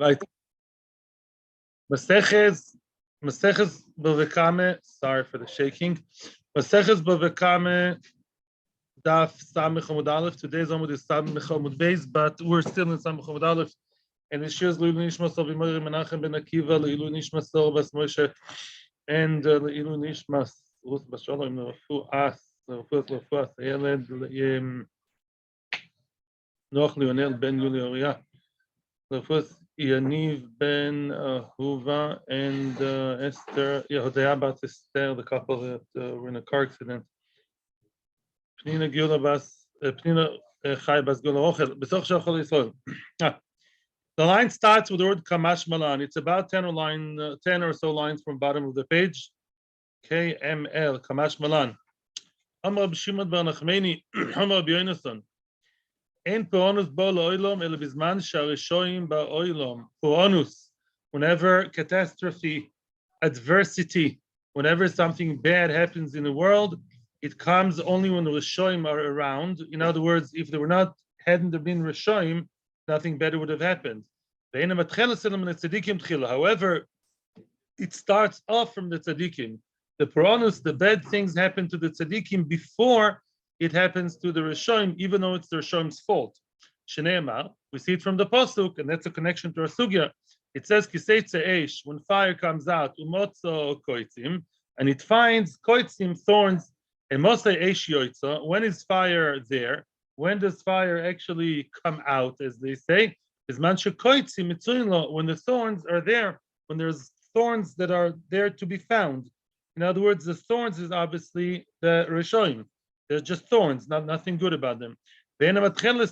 Right. Maseches Bava Kama, sorry for the shaking. Maseches Bava Kama, Daf Samech Amud Aleph. Today's Amud is Samech Amud Beis, but we're still in Samech Amud Aleph. And it shares Leilu Nishmas of Imori Menachem Ben Akiva, Leilu Nishmas Bas Moshe, and Leilu Nishmas Ruth Bashalom Refuas Ayeled Noach Lionel Ben Yuli Oriah. Refuas Yaniv Ben Huva and Esther Yehuda Bat Esther, the couple that were in a car accident. Pnina Gula Bas Pnina Chai Bas Gula Ochel B'soch Shachol Yisrael. The line starts with the word Kamash Malan. It's about 10 or so lines from bottom of the page. KML, Kamash Malan. Amar B'Shimon Bar Nachmeni, Amar B'Yonason. En Poronus Bo L'Oilom El Bizman Sharishoim Ba'Oilom. Poronus, whenever catastrophe, adversity, whenever something bad happens in the world, it comes only when the Rishoim are around. In other words, if there hadn't there been Rishoim, nothing better would have happened. However, it starts off from the tzaddikim. The Poronus, the bad things happen to the tzaddikim before it happens to the Rishoim, even though it's the Rishoim's fault. Shneimar, we see it from the Pasuk, and that's a connection to our sugya. It says, Kiseitze Eish, when fire comes out, Umotzo Koitzim, and it finds Koitzim, thorns, and Mosei Eish Yoitza. When is fire there? When does fire actually come out, as they say? Is Manshe Koitzim Mitzuinlo, when the thorns are there, when there's thorns that are there to be found. In other words, the thorns is obviously the Rishoim. They're just thorns, nothing good about them. But it only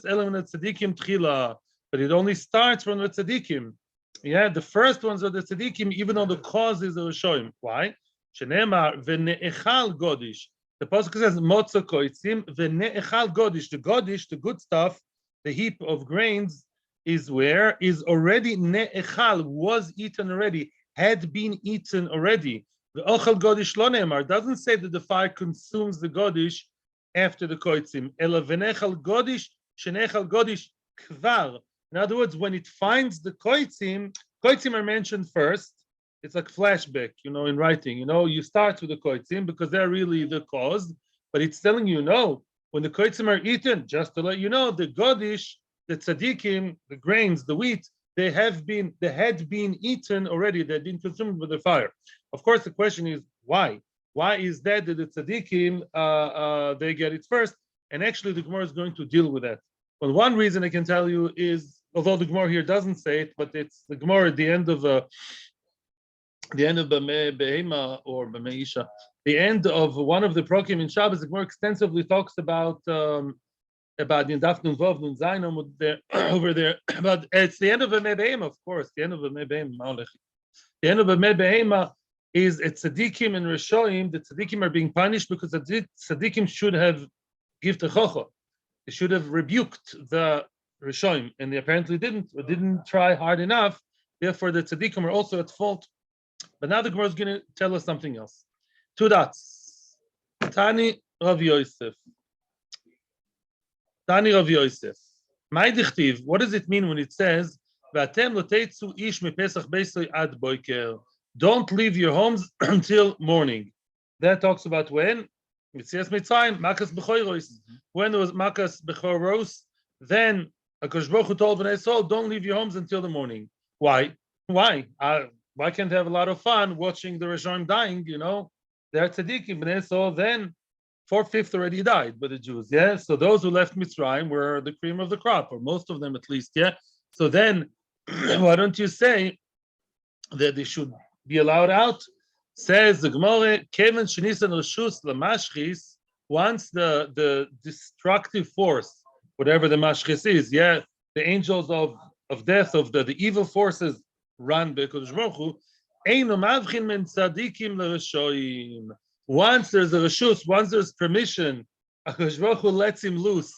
starts from the tzaddikim. Yeah, the first ones are the tzaddikim, even though the cause is the Rishoim. Why? Shenemar v'ne'echal godish. The pasuk says motzo koitzim v'ne'echal godish. The godish, the good stuff, the heap of grains, is already ne'echal, was eaten already, had been eaten already. The ochel godish lo ne'emar doesn't say that the fire consumes the godish after the koitzim. Ela v'ne'echal godish she'ne'echal godish kvar. In other words, when it finds the koitzim are mentioned first. It's like flashback, in writing. You start with the koitzim because they're really the cause, but it's telling you, no, when the koitzim are eaten, just to let you know, the godish, the tzaddikim, the grains, the wheat, they had been eaten already. They had been consumed with the fire. Of course, the question is why? Why is that the tzaddikim they get it first? And actually, the Gemara is going to deal with that. Well, one reason I can tell you is, although the Gemara here doesn't say it, but it's the Gemara at the end of Bameh Behema or Bameh Isha, the end of one of the prokim in Shabbos, the Gemara extensively talks about the Daf Nun Vav Nun Zayin over there. But it's the end of Bameh Behema, of course. The end of Bameh Behema. The end of Bameh Behema is at tzaddikim and Rishoim. The tzaddikim are being punished because the tzaddikim should have given techocha. They should have rebuked the Rishoim, and they apparently didn't, or didn't try hard enough. Therefore, the tzaddikim are also at fault. But now the Gemara is going to tell us something else. 2 dots. Tani Rav Yosef. Tani Rav Yosef. My dichtiv. What does it mean when it says, "V'atem lo teitzu ish mipesach beisoi ad boiker"? Don't leave your homes until morning. That talks about when? Mitzias Mitzrayim, Makas Bechoros. When there was Makas Bechoros, then HaKadosh Baruch Hu told Bnei Yisrael, don't leave your homes until the morning. Why? Why can't they have a lot of fun watching the Rishonim dying? They're tzaddikim. Bnei Yisrael then 4/5 already died by the Jews. Yeah, so those who left Mitzrayim were the cream of the crop, or most of them at least. Yeah, so then why don't you say that they should be allowed out? Says the Gemara, Kevan shenisan reshus lamashchis. Once the destructive force, whatever the mashchis is, yeah, the angels of death, of the evil forces, run because once there's a reshus, once there's permission, HaKadosh Baruch Hu lets him loose.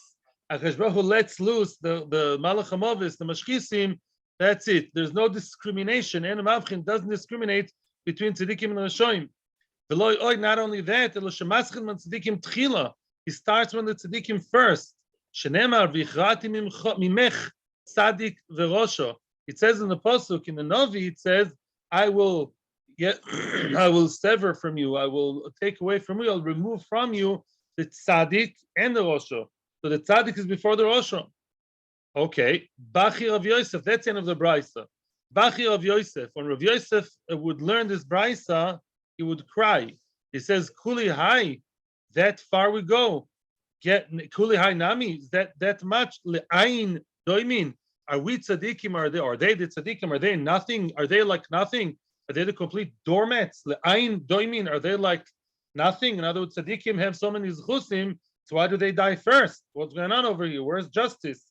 HaKadosh Baruch Hu lets loose the Malach HaMovis, the Mashchisim. That's it. There's no discrimination. And Mavchin doesn't discriminate between tzaddikim and Rishoim. Not only that, he starts from the tzaddikim first. Shenemar v'ichrati mimech tzadik v'rosho. It says in the pasuk in the Navi, it says, "I will get, I will sever from you. I will take away from you. I'll remove from you the tzaddik and the rosho. So the tzaddik is before the rosho. Okay, Bachir of Yosef. That's the end of the brisa. Bachir of Yosef. When Rav Yosef would learn this brisa, he would cry. He says, "Kuli hai, that far we go. Get kuli hai nami. That much le'ain doimin. Are we tzaddikim? Are they the tzaddikim? Are they nothing? Are they like nothing? Are they the complete doormats? Le'ain doimin. Are they like nothing? In other words, tzaddikim have so many zchusim. So why do they die first? What's going on over here? Where's justice?"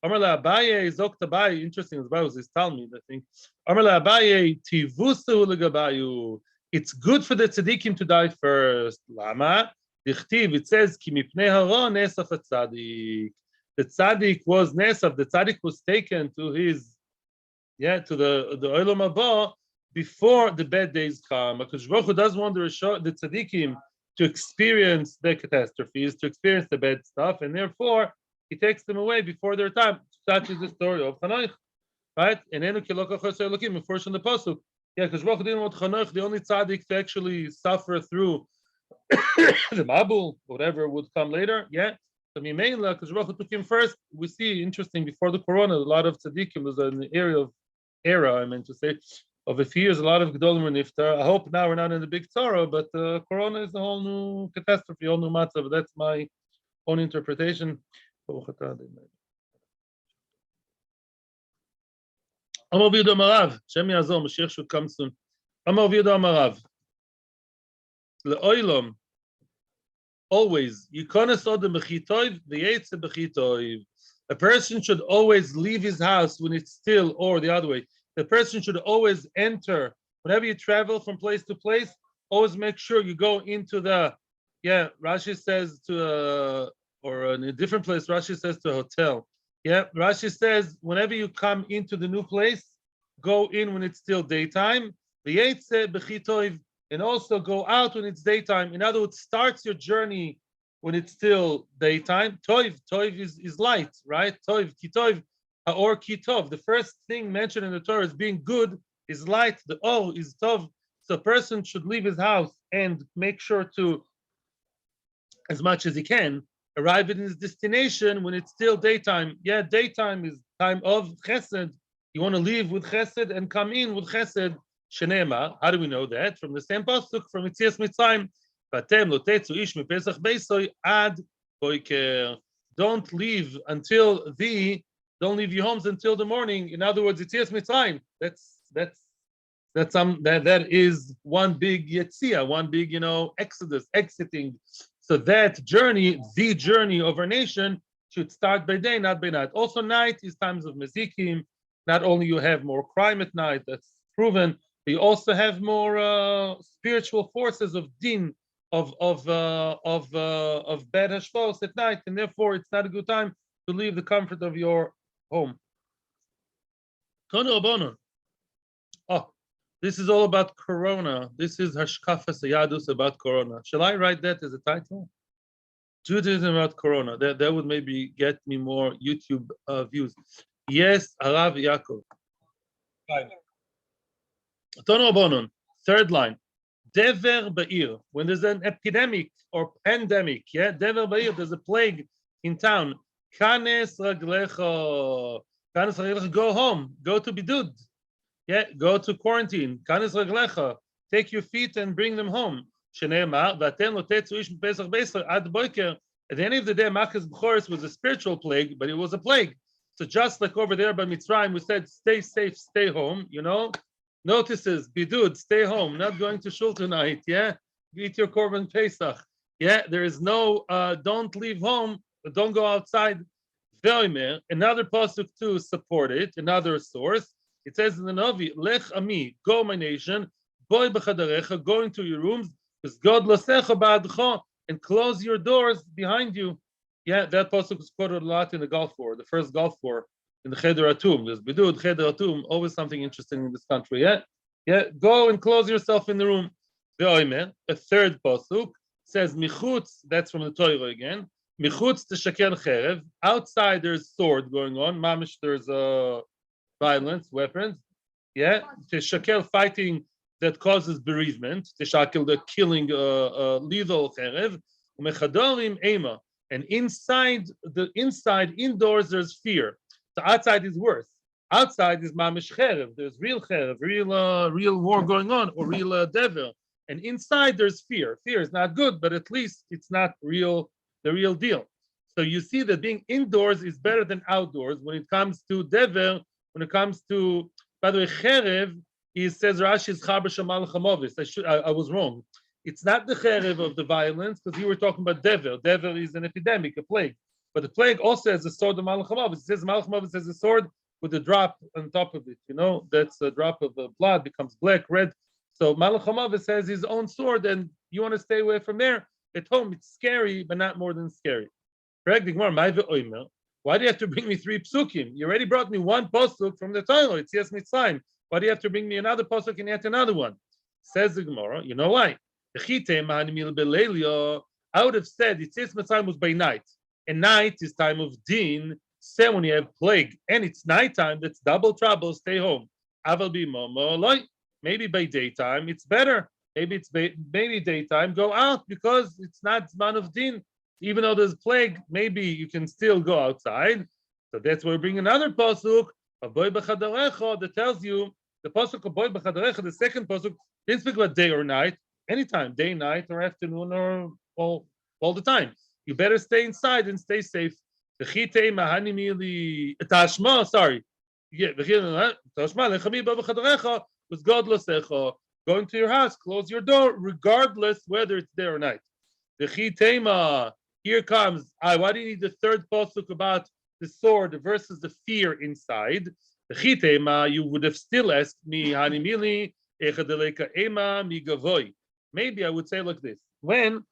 Amar le'Abaye, Zok Tabai, interesting, as was his Talmud, I think. Amar le'Abaye, Tivusu le'gabayu. It's good for the tzaddikim to die first. Lama? Dichtiv, it says, Ki mipnei hara nesaf tzaddik. The tzaddik was nesaf, the tzaddik was taken to his, to the olam haba before the bad days come. Because Baruch Hu doesn't want the tzaddikim to experience the catastrophes, to experience the bad stuff, and therefore, he takes them away before their time. Such is the story of Chanoich, right? And Enu Kiloka Chosei Elokim, of course, in the pasuk. Yeah, because Baruch Hu didn't want Chanoich, the only tzaddik, to actually suffer through the Mabul, whatever would come later. Yeah. So Mimeila, because Baruch Hu took him first. We see, interesting, before the Corona, a lot of tzaddikim was an era, I meant to say, of a few years, a lot of Gedolim were niftar. I hope now we're not in the big Torah, but Corona is a whole new catastrophe, a whole new matzah. But that's my own interpretation. Amar Vidu Amarav, Shem Yazor, Mashiach should come soon. Amar Vidu Amarav, Le'oilom, always, Yikonas Odem B'chitoiv, V'yetze B'chitoiv. A person should always leave his house when it's still, or the other way. The person should always enter, whenever you travel from place to place, always make sure you go into the, Rashi says to or in a different place, Rashi says to a hotel. Yeah, Rashi says, whenever you come into the new place, go in when it's still daytime. And also go out when it's daytime. In other words, starts your journey when it's still daytime. Toiv is light, right? Toiv, kitov, or kitov. The first thing mentioned in the Torah is being good, is light. The O is tov. So a person should leave his house and make sure to, as much as he can, arrive at his destination when it's still daytime. Yeah, daytime is time of chesed. You want to leave with chesed and come in with chesed. Shenema. How do we know that? From the same pasuk from Yitzias Mitzrayim. Vatem lo tetzu ish mipesach beisoy ad boiker. Don't leave don't leave your homes until the morning. In other words, Yitzias Mitzrayim. That is one big Yetzia, one big exodus, exiting. So that journey, the journey of our nation, should start by day, not by night. Also, night is times of mezikim. Not only you have more crime at night, that's proven, but you also have more spiritual forces of din, of bad hashpos at night, and therefore it's not a good time to leave the comfort of your home. Oh, this is all about Corona. This is Hashkafas Yadus about Corona. Shall I write that as a title? Judaism about Corona. That would maybe get me more YouTube views. Yes, Harav Yaakov. Third line. Dever Ba'ir. When there's an epidemic or pandemic, Dever Ba'ir, there's a plague in town. Kanes Raglecha. Kanes Raglecha, go home. Go to Bidud. Go to quarantine. Kanes Raglecha. Take your feet and bring them home. Shenema, Vaten lo tetzu ish mipesach beisar ad boiker. At the end of the day, Makas B'choris was a spiritual plague, but it was a plague. So just like over there by Mitzrayim, we said, stay safe, stay home, Notices, Bidud, stay home, not going to shul tonight, Eat your korban Pesach. There is no, don't leave home, don't go outside. Another pasuk to support it, another source. It says in the Navi, Lech Ami, go my nation, Boy b'chadarecha, go into your rooms, because God lasecha ba'adcha, and close your doors behind you. That pasuk is quoted a lot in the Gulf War, the first Gulf War, in the Cheder Atum. There's Bidud, Cheder Atum, always something interesting in this country. Go and close yourself in the room. A third pasuk says michutz, that's from the Torah again. Michutz teshaker cherev. Outside there's sword going on. Mamish, there's a violence, weapons. Yeah, teshakel, fighting that causes bereavement. Teshakel, the killing, lethal cherev. Umechadorim ema, and indoors, there's fear. The outside is worse. Outside is mamish cherev. There's real cherev, real war going on, or real devil. And inside there's fear. Fear is not good, but at least it's not real, the real deal. So you see that being indoors is better than outdoors when it comes to devil. When it comes to, by the way, cherev, he says Rashi is chaber shamal chamovis. I was wrong. It's not the cherev of the violence, because you were talking about devil. Devil is an epidemic, a plague. But the plague also has a sword of malach chamovis. It says malach chamovis has a sword with a drop on top of it. You know, that's a drop of blood, becomes black, red. So malach chamovis has his own sword, and you want to stay away from there. At home, it's scary, but not more than scary. Why do you have to bring me 3 psukim? You already brought me 1 pasuk from the Torah. It's yes mitzvayim. Why do you have to bring me another pasuk and yet another one? Says the Gemara, you know why? I would have said it's yes mitzvayim was by night, and night is time of din. Say when you have plague and it's nighttime, that's double trouble. Stay home. Maybe by daytime it's better. Maybe daytime go out because it's not zman of din. Even though there's plague, maybe you can still go outside. So that's why we bring another pasuk of boy b'chadarecha that tells you the pasuk of boy b'chadarecha. The second pasuk didn't speak about day or night, anytime, day, night, or afternoon, or all the time. You better stay inside and stay safe. Tashma, sorry. Yeah, tashma lechami boy b'chadarecha was God losecha. Going to your house, close your door, regardless whether it's day or night. The chitema. Here comes, why do you need the third pasuk about the sword versus the fear inside? The chitema, you would have still asked me, hanimili, echadeleka ema migavoy. Maybe I would say like this. When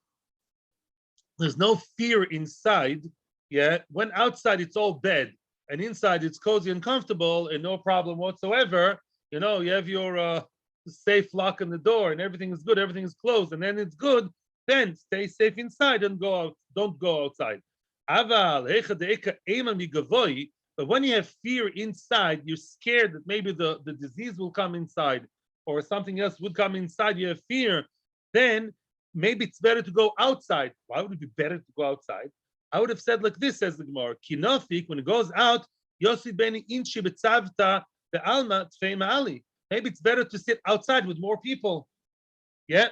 there's no fear inside, yeah, when outside it's all bad, and inside it's cozy and comfortable and no problem whatsoever, you know, you have your safe lock on the door and everything is good, everything is closed, and then it's good, then stay safe inside and go out. Don't go outside. But when you have fear inside, you're scared that maybe the disease will come inside or something else would come inside, you have fear, then maybe it's better to go outside. Why would it be better to go outside? I would have said like this, says the Gemara, Kinofik, when it goes out, Yossi beni inchi betzavta the alma tfeima ali. Maybe it's better to sit outside with more people. Yeah.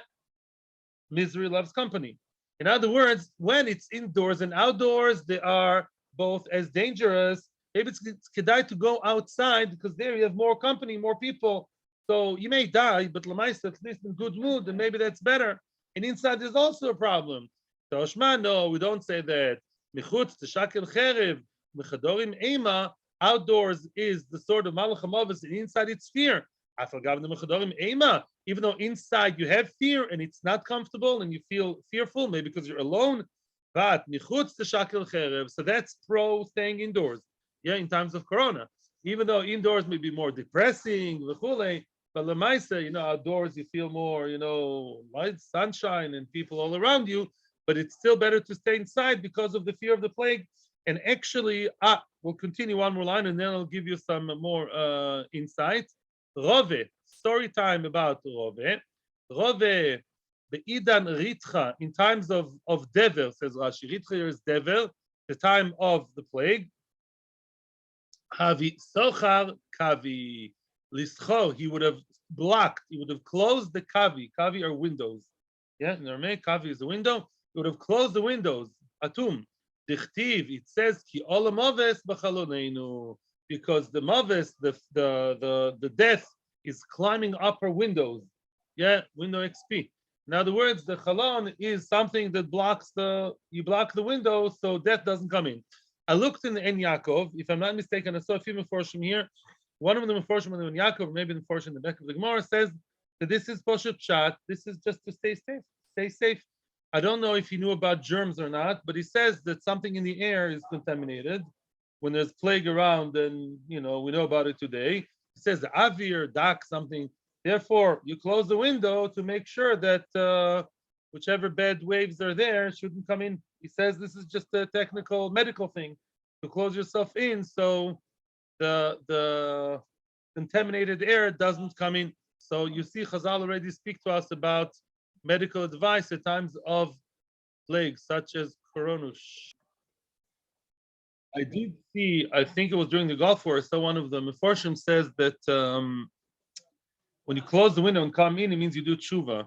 Misery loves company. In other words, when it's indoors and outdoors, they are both as dangerous. Maybe it's kedai to go outside because there you have more company, more people. So you may die, but lamaisa at least in good mood, and maybe that's better. And inside there's also a problem. So Oshman, no, we don't say that. Michutz teshakel cherev, mechadorim ema. Outdoors is the sword of malach hamavis, and inside it's fear. Even though inside you have fear and it's not comfortable and you feel fearful, maybe because you're alone, but so that's pro staying indoors. Yeah, in times of corona, even though indoors may be more depressing, but lemaisa, you know, outdoors you feel more, you know, light, sunshine, and people all around you. But it's still better to stay inside because of the fear of the plague. And actually, we'll continue one more line, and then I'll give you some more insight. Rove, story time about Rove. Rove, Be'idan Ritcha, in times of Dever, says Rashi. Ritcha is Dever, the time of the plague. Havi Sochar Kavi Lischor, he would have blocked, he would have closed the Kavi. Kavi are windows. Yeah, in Aramaic, Kavi is the window. He would have closed the windows. Atum. Dichtiv, it says, Ki olam oves b'chaloneinu, because the moves, the death is climbing upper windows. Yeah, window XP. In other words, the chalon is something that you block the window so death doesn't come in. I looked in the En Yaakov, if I'm not mistaken, I saw a few meforshim here. One of the meforshim in the En Yaakov, maybe the meforshim in the back of the Gemara, says that this is Poshet Pshat, this is just to stay safe. Stay safe. I don't know if he knew about germs or not, but he says that something in the air is contaminated when there's plague around, and you know we know about it today. He says the avir, dak, something. Therefore, you close the window to make sure that whichever bad waves are there shouldn't come in. He says this is just a technical medical thing to close yourself in, so the contaminated air doesn't come in. So you see, Chazal already speak to us about medical advice at times of plagues, such as coronush. I did see, I think it was during the Gulf War, so one of the Meforshim says that when you close the window and come in, it means you do tshuva.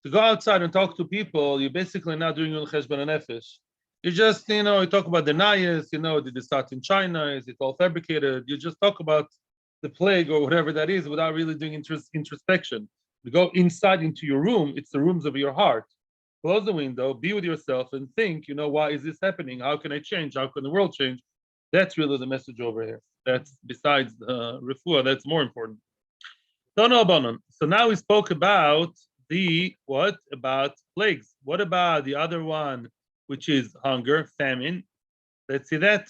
To go outside and talk to people, you're basically not doing your cheshbon nefesh. You just, you talk about the nayas, did it start in China? Is it all fabricated? You just talk about the plague or whatever that is without really doing introspection. You go inside into your room, it's the rooms of your heart. Close the window, be with yourself and think, why is this happening? How can I change? How can the world change? That's really the message over here. That's besides the refuah, that's more important. So now we spoke about about plagues. What about the other one, which is hunger, famine? Let's see that.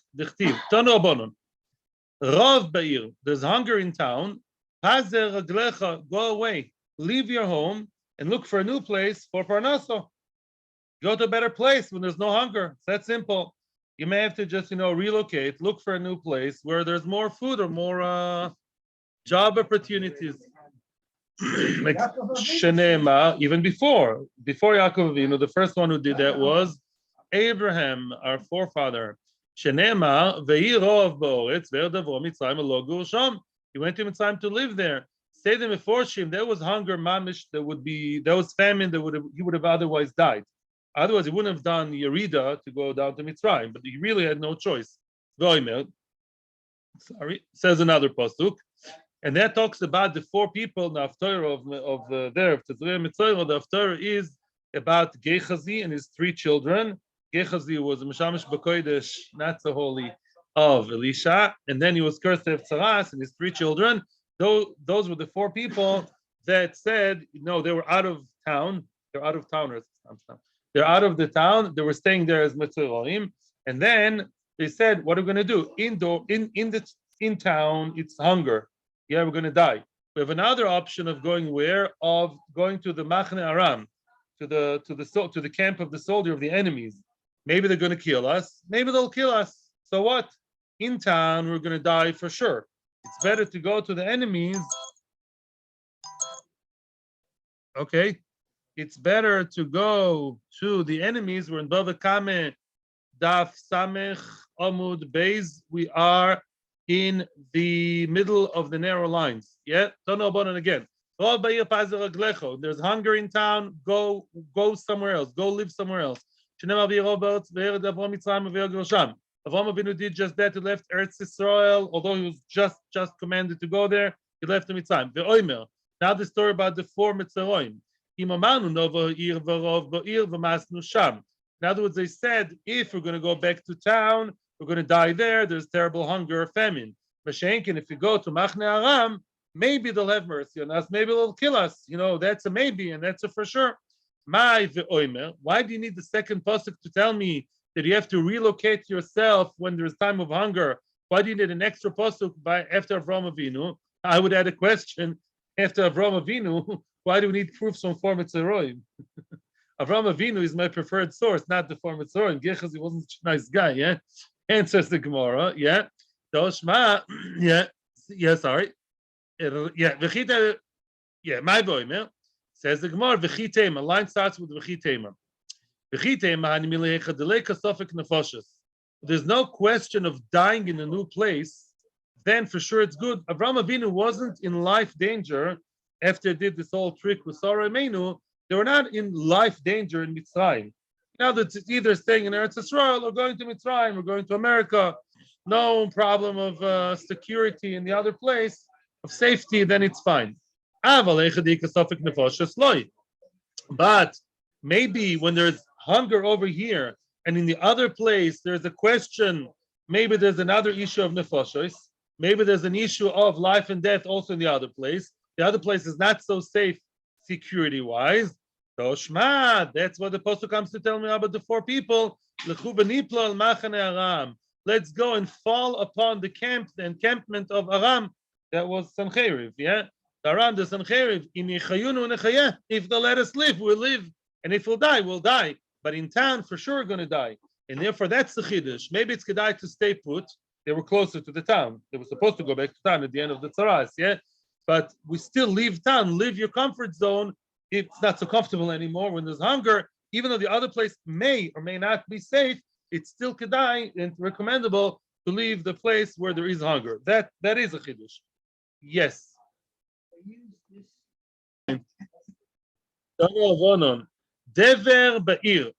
Rav Ba'ir, there's hunger in town. Go away. Leave your home and look for a new place for Parnaso. Go to a better place when there's no hunger. It's that simple. You may have to just, relocate, look for a new place where there's more food or more job opportunities. Like Shenema, even before Yaakov Avinu, the first one who did that was Abraham, our forefather. Shenema ve'irov ba'oretz ve'erdavro Mitzrayim lo gursham. He went to Mitzrayim to live there. Say the Meforshim, there was hunger, mamish. There was famine. He would have otherwise died. Otherwise, he wouldn't have done Yerida to go down to Mitzrayim. But he really had no choice. Says another pasuk. And that talks about the four people. The Haftarah of Tetzaveh Mitzrayim. The Haftarah is about Gehazi and his three children. Gehazi was a Meshamish B'Kodesh, not so holy, of Elisha, and then he was cursed to have Tzaras and his three children. Those were the four people that said, they were out of town. They're out of towners. They're out of the town. They were staying there as Mitzrayim, and then they said, "What are we going to do? In town, it's hunger. Yeah, we're going to die. We have another option of going where? Of going to the Machne Aram, to the camp of the soldier of the enemies. Maybe they're going to kill us. Maybe they'll kill us. So what? In town, we're going to die for sure. It's better to go to the enemies. Okay, it's better to go to the enemies. We're in Bava Kama, Daf Samech Amud Beis. We are in the middle of the narrow lines. Yeah, don't know about it again. There's hunger in town. Go somewhere else. Go live somewhere else. Avram Avinu did just that. He left Eretz Yisrael, although he was just commanded to go there. He left Mitzrayim. Now the story about the four Mitzrayim. In other words, they said, if we're going to go back to town, we're going to die there. There's terrible hunger or famine. Mashenkin, if you go to Machne Aram, maybe they'll have mercy on us. Maybe they'll kill us. That's a maybe, and that's a for sure. Why do you need the second pasuk to tell me that you have to relocate yourself when there's time of hunger? Why do you need an extra pasuk after Avram Avinu? I would add a question. After Avram Avinu, why do we need proofs from four Mitzrayim? Avram Avinu is my preferred source, not the four Mitzrayim. Gehazi wasn't such a nice guy, yeah? Answers the Gemara, yeah. Doshma, yeah, sorry. Yeah, V'chita, yeah, my boy, man. Says the Gemara, V'chitema. Line starts with V'chitema. V'chitema, Hanimilecha, Deleka Sofik Nefoshes. There's no question of dying in a new place, then for sure it's good. Avram Avinu wasn't in life danger after they did this whole trick with Sarah Meinu. They were not in life danger in Mitzrayim. Now that it's either staying in Eretz Yisrael or going to Mitzrayim or going to America, no problem of security in the other place, of safety, then it's fine. But maybe when there's hunger over here and in the other place there's a question, maybe there's another issue of nefashos, maybe there's an issue of life and death also in the other place. The other place is not so safe security-wise. So Shema, that's what the pasuk comes to tell me about the four people. Let's go and fall upon the encampment of Aram. That was Sancheriv, yeah? Aram, the Sancheriv. If they'll let us live, we'll live. And if we'll die, we'll die. But in town, for sure, we're going to die. And therefore, that's the Chiddush. Maybe it's Kedai to stay put. They were closer to the town. They were supposed to go back to town at the end of the tzaras, yeah? But we still leave town, leave your comfort zone. It's not so comfortable anymore when there's hunger. Even though the other place may or may not be safe, it's still kedai and recommendable to leave the place where there is hunger. That is a chiddush. Yes. Dever ba'ir.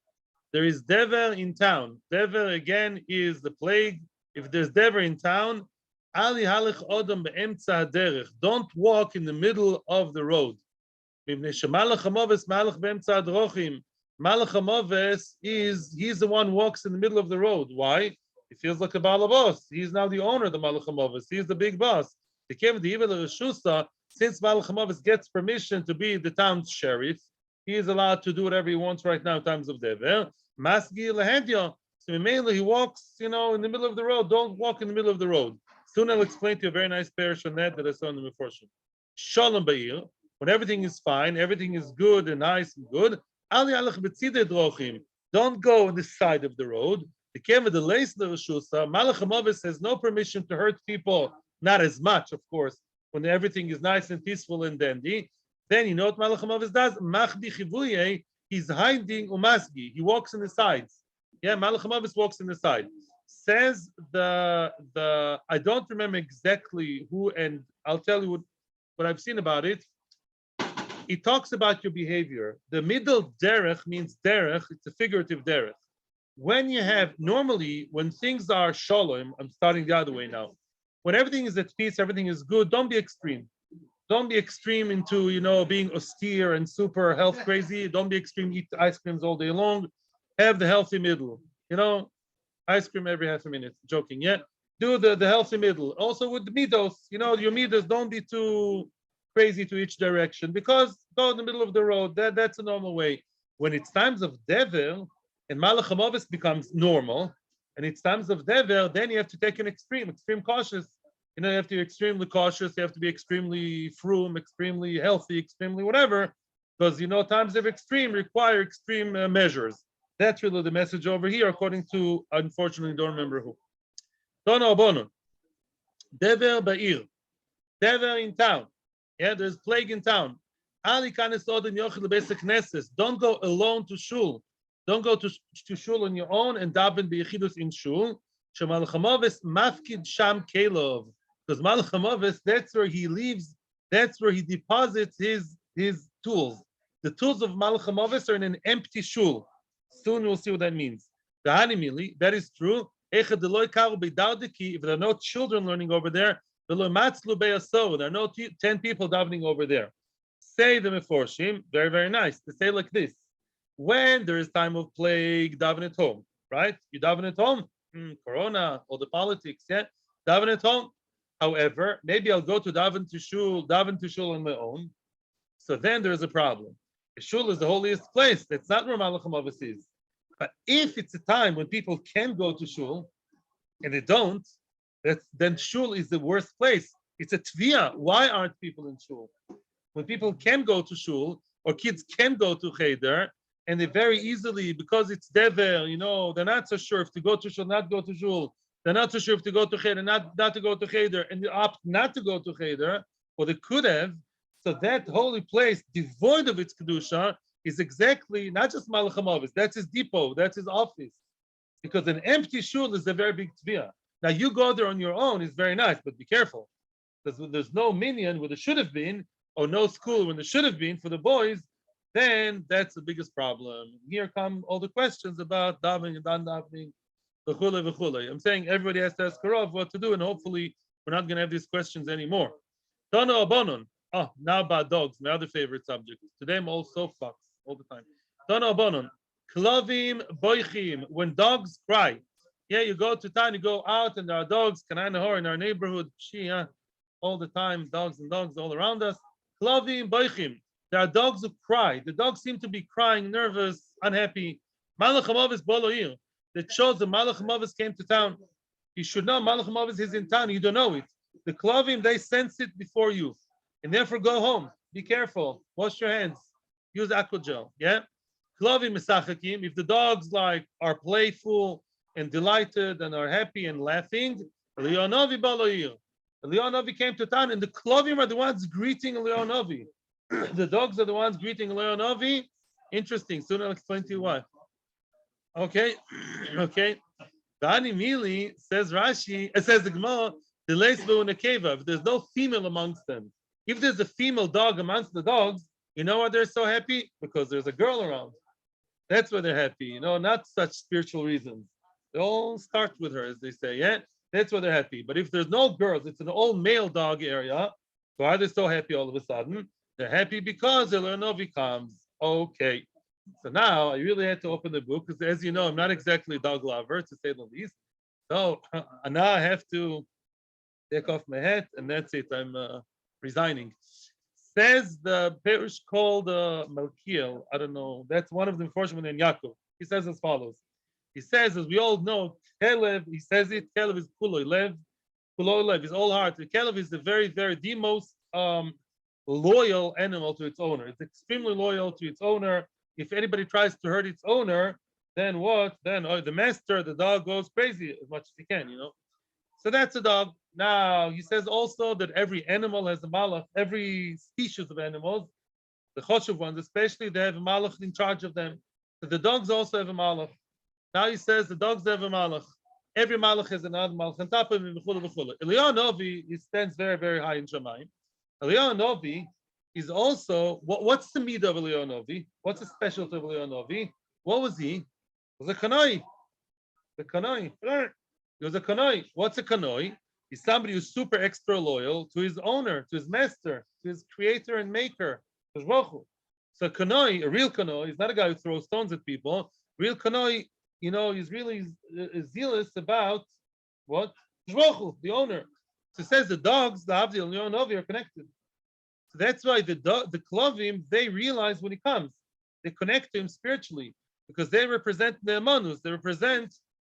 There is dever in town. Dever again is the plague. If there's dever in town, ali halach odom be'emtza haderech. Don't walk in the middle of the road. Malach hamoves malach be'emtza hadrochim. Malach hamoves he's the one who walks in the middle of the road. Why? He feels like a balabos. He's now the owner of the malach hamoves. He's the big boss. The came the evil of Shusa. Since malach hamoves gets permission to be the town's sheriff, he is allowed to do whatever he wants right now in times of dever. Masgi lehedya. So mainly he walks, in the middle of the road. Don't walk in the middle of the road. Soon I'll explain to you a very nice parish on that I saw in the Meforshim. Shalom ba'ir. When everything is fine, everything is good and nice and good. Ali alach betzidei drochim. Don't go on the side of the road. The keva the leis the Rishusa. Malach hamoves has no permission to hurt people. Not as much, of course, when everything is nice and peaceful and dandy. Then you know what Malach hamoves does? Machdi chivuye. He's hiding umasgi. He walks in the sides. Yeah, Malach hamoves walks in the side. Says the I don't remember exactly who, and I'll tell you what I've seen about it. He talks about your behavior. The middle derech means derech. It's a figurative derech. When you have normally when things are shalom, I'm starting the other way now. When everything is at peace, everything is good. Don't be extreme. Don't be extreme into being austere and super health crazy. Don't be extreme. Eat ice creams all day long. Have the healthy middle. Ice cream every half a minute. Joking, yeah. Do the healthy middle. Also with the midos, your midos don't be too crazy to each direction because go in the middle of the road. That's a normal way. When it's times of dever and malach hamoves becomes normal, and it's times of dever, then you have to take an extreme cautious. You have to be extremely cautious. You have to be extremely frum, extremely healthy, extremely whatever, because times of extreme require extreme measures. That's really the message over here, according to, unfortunately, don't remember who. Tono abonon. Dever ba'ir. Dever in town. Yeah, there's plague in town. Ali kanes odin yochel lebesa knesses. Don't go alone to shul. Don't go to shul on your own and daven b'yechidus in shul. Shemalach hamoves mafkid sham kelov. Because malach hamoves, that's where he leaves. That's where he deposits his tools. The tools of malach hamoves are in an empty shul. Soon we'll see what that means. That is true. If there are no children learning over there, there are no 10 people davening over there. Say the Meforshim, very, very nice. They say like this. When there is time of plague, daven at home, right? You daven at home, Corona, all the politics, yeah? Daven at home. However, maybe I'll go to daven to shul on my own. So then there's a problem. Shul is the holiest place. That's not where Malach hamoves is. But if it's a time when people can go to shul and they don't, then shul is the worst place. It's a tvia. Why aren't people in shul? When people can go to shul or kids can go to cheder, and they very easily, because it's dever, they're not so sure if to go to shul, not go to shul. They're not so sure if to go to cheder, not to go to cheder, and they opt not to go to cheder, or they could have. So that holy place, devoid of its kedusha, is exactly not just Malach hamoves. That's his depot. That's his office. Because an empty shul is a very big tvia. Now you go there on your own is very nice, but be careful, because when there's no minyan where there should have been, or no school when there should have been for the boys, then that's the biggest problem. Here come all the questions about davening and non-davening, v'chule v'chule. I'm saying everybody has to ask Karov what to do, and hopefully we're not going to have these questions anymore. Tono abonon. Oh, now about dogs, my other favorite subject. Today I'm all soapbox all the time. Tono abonon. Klovim boichim. When dogs cry. Yeah, you go to town, you go out, and there are dogs, kanai nahor, in our neighborhood, all the time, dogs and dogs all around us. Klovim boichim. There are dogs who cry. The dogs seem to be crying, nervous, unhappy. Malach hamoves boloir. That shows that Malach hamoves came to town. You should know Malach hamoves is in town. You don't know it. The klovim, they sense it before you. And therefore go home. Be careful. Wash your hands. Use aqua gel. Yeah? Klovim mesachakim. If the dogs are playful and delighted and are happy and laughing, Eliyahu Baloir. Eliyahu came to town, and the Klovim are the ones greeting Eliyahu. The dogs are the ones greeting Eliyahu. Interesting. Soon I'll explain to you why. Okay, okay. Dani Mili says Rashi. It says the Gemara. The Leisbu and the Keva. If there's no female amongst them, if there's a female dog amongst the dogs, you know why they're so happy? Because there's a girl around. That's why they're happy. Not such spiritual reasons. They all start with her, as they say. Yeah, that's why they're happy. But if there's no girls, it's an all male dog area. So why are they so happy all of a sudden? They're happy because Eliyahu comes. Okay. So now I really had to open the book because, as you know, I'm not exactly a dog lover, to say the least. So now I have to take off my hat, and that's it. I'm resigning. Says the parish called Malkiel. I don't know. That's one of the enforcement in Yaakov. He says as follows. He says, as we all know, Kelev, he says it, Kelev is Kuloi Lev. Kuloi Lev is all heart. The Kelev is the most loyal animal to its owner. It's extremely loyal to its owner. If anybody tries to hurt its owner, then what? Then the master, the dog goes crazy as much as he can, So that's a dog. Now, he says also that every animal has a malach, every species of animals, the choshev ones especially, they have a malach in charge of them. So the dogs also have a malach. Now he says the dogs have a malach. Every malach has another malach on top of him. Eliyahu Novi, he stands very, very high in Shamayim. Eliyahu Novi is also, what's the midah of Eliyahu Novi? What's the specialty of Eliyahu Novi? What was he? He was a kanoi. The kanoi. He was a kanoi. What's a kanoi? He's somebody who's super extra loyal to his owner, to his master, to his creator and maker. So a kanoi, a real kanoi, he's not a guy who throws stones at people. Real kanoi, he's really zealous about what? The owner. So it says the dogs, the Avdi and Yomi are connected. So that's why the Klovim, they realize when he comes. They connect to him spiritually because they represent the Amanus, they represent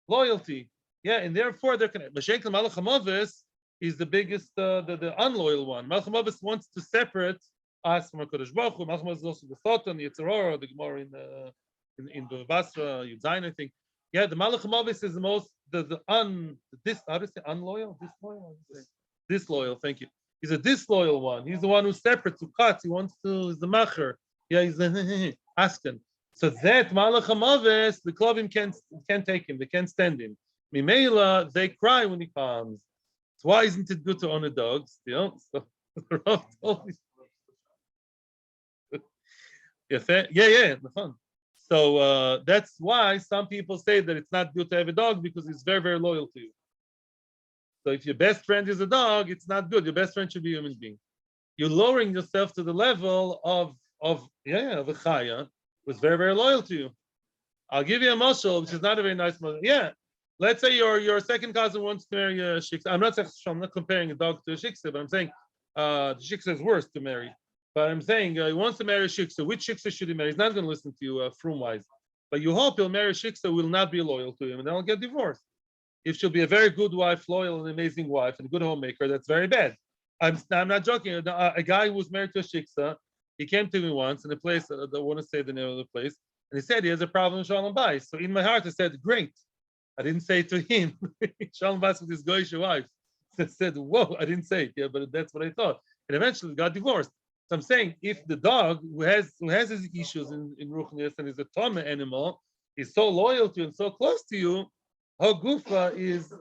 loyalty. Yeah, and therefore they're connected. Mashenkel Malach HaMavis is the biggest, the unloyal one. Malach HaMavis wants to separate us from HaKadosh Baruch Hu. Malach HaMavis is also the Satan, the Yitzhar, the Gemara in the Basra, Yudzayin, I think. Yeah, the Malach HaMavis is the most, how do you say unloyal? Disloyal, thank you. He's a disloyal one. He's the one who separates, who cuts. He's the macher. Yeah, he's the asken. So that Malach HaMavis, the Klovim can't take him. They can't stand him. Mimela, they cry when he comes. So why isn't it good to own a dog still? So yeah. So that's why some people say that it's not good to have a dog because it's very, very loyal to you. So if your best friend is a dog, it's not good. Your best friend should be a human being. You're lowering yourself to the level of a chaya who's very, very loyal to you. I'll give you a mashal, which is not a very nice mashal. Yeah. Let's say your second cousin wants to marry a shiksa. I'm not comparing a dog to a shiksa, but I'm saying the shiksa is worse to marry. But I'm saying he wants to marry a shiksa. Which shiksa should he marry? He's not going to listen to you frum-wise. But you hope he'll marry a shiksa who will not be loyal to him, and then he'll get divorced. If she'll be a very good wife, loyal and amazing wife, and a good homemaker, that's very bad. I'm not joking. A guy who was married to a shiksa, he came to me once in a place, I don't want to say the name of the place, and he said he has a problem with Shalom Bayis. So in my heart, I said, great. I didn't say it to him. Shalom Bayis with his goyish wife. So I said, whoa, I didn't say it. Yeah, but that's what I thought. And eventually got divorced. So I'm saying, if the dog who has his issues in Ruchnias and is a Tome animal, is so loyal to you and so close to you, Gufa is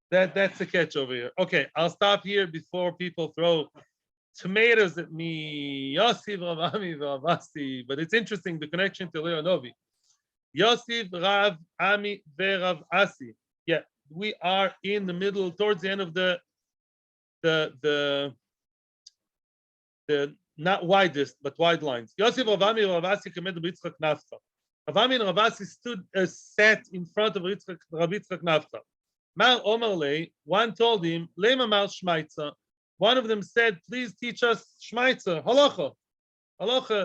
that's the catch over here. Okay, I'll stop here before people throw tomatoes at me. Yosef Rav Ami Vavasi, but it's interesting the connection to Eliyahu Novi. Yosef Rav Ami Verav Asi. Yeah, we are in the middle, towards the end of the not widest but wide lines. Yosef Rav Ami Rav Asi kamed b'Yitzchak Nafcha. Rav Ami and Rav Asi sat in front of Rav Yitzchak Nafcha. Mar Omer Lei, one told him, Lema Mar Shmaitza. One of them said, please teach us Shmaitza, halacha,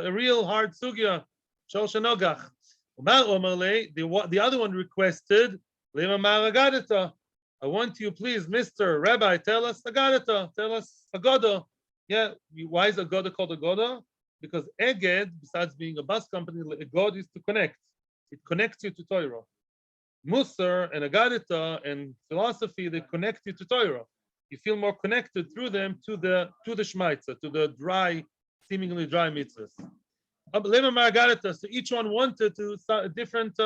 a real hard sugya, Shol Shenogach. Mar Omer Lei, the other one requested, Lema Mar Aggadata. I want you, please, Mr. Rabbi, tell us Aggadata, tell us Aggadah. Yeah, why is Aggadah called Aggadah? Because Egged, besides being a bus company, Aggadah is to connect. It connects you to Torah. Musar and Aggadita and philosophy, they connect you to Torah. You feel more connected through them to the Shmaitza, to the dry, seemingly dry mitzvahs. So each one wanted to different.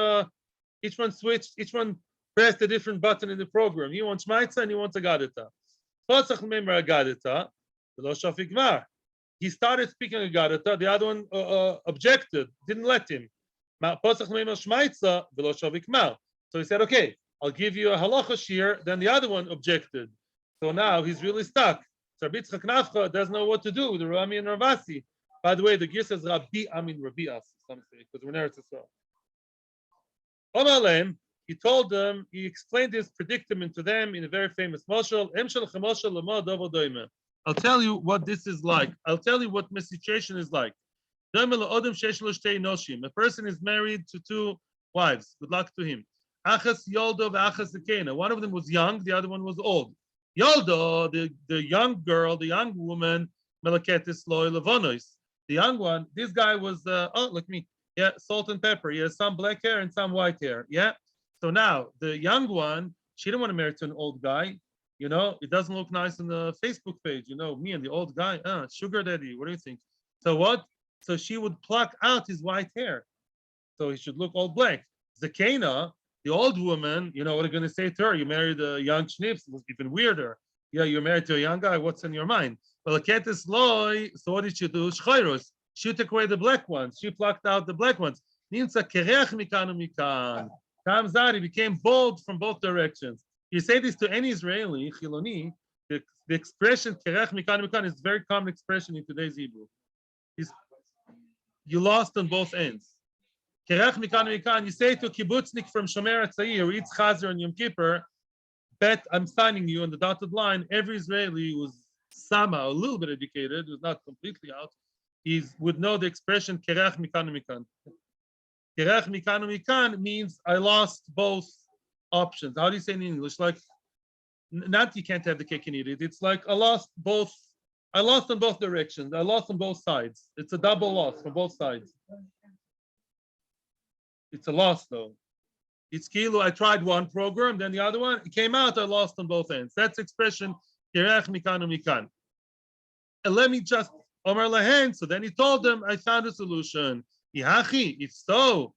Each one switched. Each one pressed a different button in the program. He wants Shmaitza and he wants Aggadita. He started speaking Aggadita. The other one objected, didn't let him. So he said, "Okay, I'll give you a halacha shiur." Then the other one objected. So now he's really stuck. So Rabbi Yitzchak Nafcha doesn't know what to do with Rami and Ravasi. By the way, the gear says Rabbi Amin Rabias, because we're Eretz Yisrael. Omalem, he told them, he explained his predicament to them in a very famous mashal. I'll tell you what this is like. I'll tell you what my situation is like. A person is married to two wives. Good luck to him. One of them was young, the other one was old. Yoldo, the young girl, the young woman, Melaketis loy levonois. The young one, this guy was, look me, yeah, salt and pepper. He has some black hair and some white hair. Yeah. So now the young one, she didn't want to marry to an old guy. You know, it doesn't look nice on the Facebook page. You know, me and the old guy, sugar daddy. What do you think? So what? So she would pluck out his white hair. So he should look all black. Zakena, the old woman, you know what are going to say to her? You married a young schnips, it was even weirder. Yeah, you're married to a young guy, what's in your mind? Well, Ketis loy, so what did she do? Shchairos. She took away the black ones. She plucked out the black ones. Ninsa kereach mikanu mikan. Kamzari became bold from both directions. You say this to any Israeli, Chiloni, the expression kereach mikanu mikan is a very common expression in today's Hebrew. You lost on both ends. Kerech mikan mikan. You say to a kibbutznik from Shomer HaTzair who eats chazer on Yom Kippur, bet I'm signing you on the dotted line. Every Israeli who's somehow a little bit educated, who's not completely out, would know the expression kerech mikan mikan. Kerech mikan mikan means I lost both options. How do you say in English? Like, not you can't have the cake and eat it. It's like I lost both. I lost on both directions. I lost on both sides. It's a double loss from both sides. It's a loss though. It's kilo. I tried one program, then the other one. It came out. I lost on both ends. That's expression. Kerech mikanu mikan. And let me just Omer lahen. So then he told them, I found a solution. Ihachi, if so,